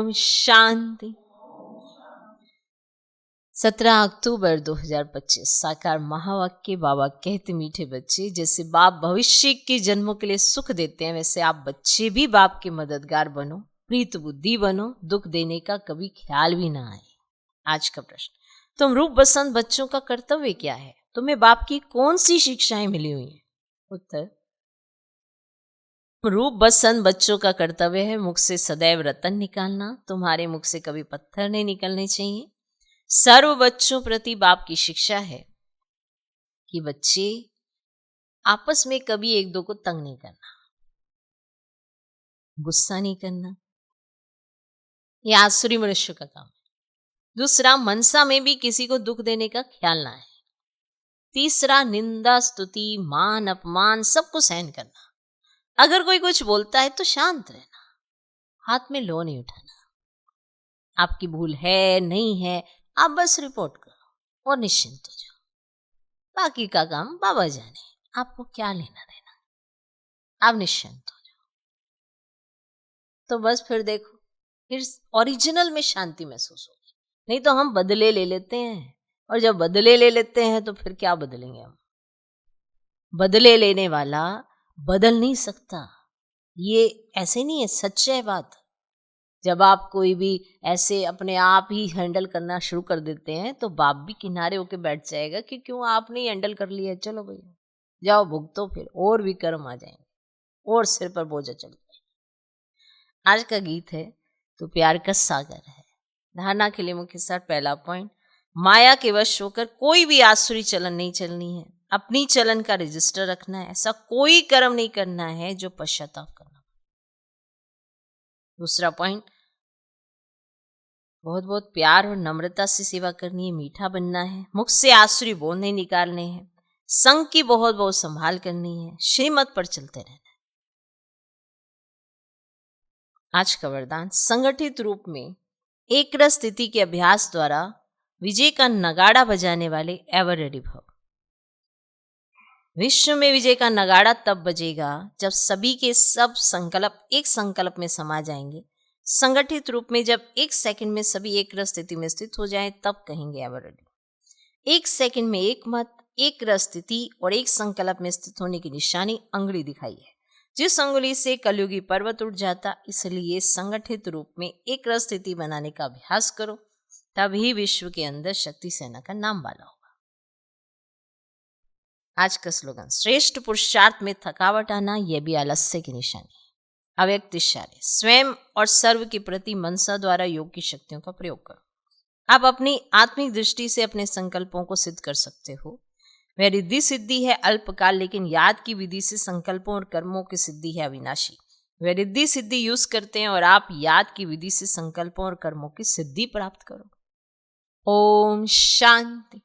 ओम शांति। 17 अक्टूबर 2025 साकार महावाक्य। बाबा कहते मीठे बच्चे, जैसे बाप भविष्य के जन्मों के लिए सुख देते हैं, वैसे आप बच्चे भी बाप के मददगार बनो, प्रीत बुद्धि बनो, दुख देने का कभी ख्याल भी ना आए। आज का प्रश्न, तुम रूप बसंत बच्चों का कर्तव्य क्या है? तुम्हें बाप की कौन सी शिक्षाएं मिली हुई हैं? उत्तर, रूप बसंत बच्चों का कर्तव्य है मुख से सदैव रतन निकालना। तुम्हारे मुख से कभी पत्थर नहीं निकलने चाहिए। सर्व बच्चों प्रति बाप की शिक्षा है कि बच्चे आपस में कभी एक दो को तंग नहीं करना, गुस्सा नहीं करना, यह आसुरी मनुष्य का काम है। दूसरा, मनसा में भी किसी को दुख देने का ख्याल ना है। तीसरा, निंदा स्तुति मान अपमान सबको सहन करना। अगर कोई कुछ बोलता है तो शांत रहना, हाथ में लो नहीं उठाना। आपकी भूल है नहीं है, आप बस रिपोर्ट करो और निश्चिंत हो जाओ। बाकी का काम बाबा जाने, आपको क्या लेना देना, आप निश्चिंत हो जाओ। तो बस फिर देखो, फिर ओरिजिनल में शांति महसूस होगी। नहीं तो हम बदले ले लेते हैं, और जब बदले ले लेते हैं तो फिर क्या बदलेंगे हम? बदले लेने वाला बदल नहीं सकता। ये ऐसे नहीं है, सच है बात। जब आप कोई भी ऐसे अपने आप ही हैंडल करना शुरू कर देते हैं तो बाप भी किनारे होके बैठ जाएगा कि क्यों आपने हैंडल कर लिया, चलो भैया जाओ भुगतो, फिर और भी कर्म आ जाएंगे और सिर पर बोझा चल जाएगा। आज का गीत है तो प्यार का सागर है। धारणा के लिए मुख्य साथ पहला पॉइंट, माया के वश होकर कोई भी आसुरी चलन नहीं चलनी है। अपनी चलन का रजिस्टर रखना है। ऐसा कोई कर्म नहीं करना है जो पश्चाताप करना। दूसरा पॉइंट, बहुत बहुत प्यार और नम्रता से सेवा करनी है, मीठा बनना है, मुख से आसुरी बोल नहीं निकालने हैं, संग की बहुत बहुत संभाल करनी है, श्रीमत पर चलते रहना है। आज का वरदान, संगठित रूप में एक रस स्थिति के अभ्यास द्वारा विजय का नगाड़ा बजाने वाले एवर रेडी भव। विश्व में विजय का नगाड़ा तब बजेगा जब सभी के सब संकल्प एक संकल्प में समा जाएंगे। संगठित रूप में जब एक सेकंड में सभी एक रस स्थिति में स्थित हो जाएं, तब कहेंगे एवर रेडी। एक सेकंड में एक मत, एक रस स्थिति और एक संकल्प में स्थित होने की निशानी अंगुली दिखाई है। जिस अंगुली से कलयुगी पर्वत उठ जाता, इसलिए संगठित रूप में एक रस स्थिति बनाने का अभ्यास करो, तभी विश्व के अंदर शक्ति सेना का नाम वाला होगा। आज का स्लोगन, श्रेष्ठ पुरुषार्थ में थकावट आना यह भी आलस्य की निशानी है। अव्यक्त इशारे, स्वयं और सर्व के प्रति मनसा द्वारा योग की शक्तियों का प्रयोग करो। आप अपनी आत्मिक दृष्टि से अपने संकल्पों को सिद्ध कर सकते हो। वह रिद्धि सिद्धि है अल्पकाल, लेकिन याद की विधि से संकल्पों और कर्मों की सिद्धि है अविनाशी। वह रिद्धि सिद्धि यूज करते हैं और आप याद की विधि से संकल्पों और कर्मों की सिद्धि प्राप्त करो। ओम शांति।